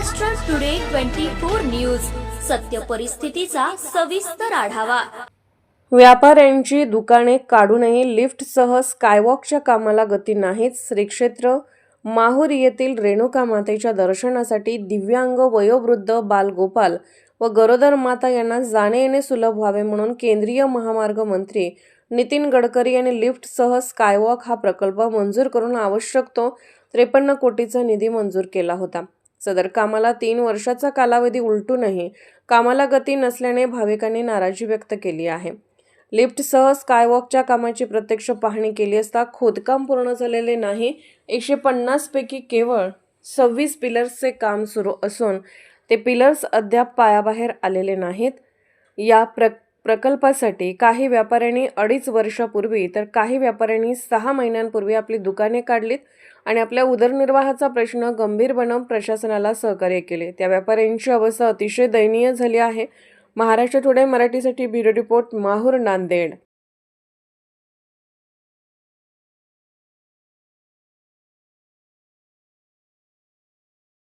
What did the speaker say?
Maharashtra today 24 news, सत्य परिस्थितीचा सविस्तर आढावा। व्यापाऱ्यांची दुकाने काढूनही लिफ्टसह स्कायवॉकच्या कामाला गती नाहीच। श्री क्षेत्र माहूर येथील रेणुका मातेच्या दर्शनासाठी दिव्यांग, वयोवृद्ध, बालगोपाल व गरोदर माता यांना जाणे येणे सुलभ व्हावे म्हणून केंद्रीय महामार्ग मंत्री नितीन गडकरी यांनी लिफ्टसह स्कायवॉक हा प्रकल्प मंजूर करून आवश्यक तो 53 कोटीचा निधी मंजूर केला होता। सदर कामाला 3 वर्षाचा कालावधी उलटूनही कामाला गती नसल्याने भाविकांनी नाराजी व्यक्त केली आहे। लिफ्टसह स्कायवॉकच्या कामाची प्रत्यक्ष पाहणी केली असता खोदकाम पूर्ण झालेले नाही। 150 पैकी केवळ 26 पिलर्सचे काम सुरू असून ते पिलर्स अद्याप पायाबाहेर आलेले नाहीत। या प्रकल्पासाठी काही व्यापाऱ्यांनी 2.5 वर्षापूर्वी तर काही व्यापाऱ्यांनी 6 महिन्यांपूर्वी आपली दुकाने काढलीत आणि आपल्या उदरनिर्वाहाचा प्रश्न गंभीर बनवून प्रशासनाला सहकार्य केले। त्या व्यापाऱ्यांची अवस्था अतिशय दयनीय झाली आहे। महाराष्ट्र टुडे मराठीसाठी ब्युरो रिपोर्ट, माहूर, नांदेड।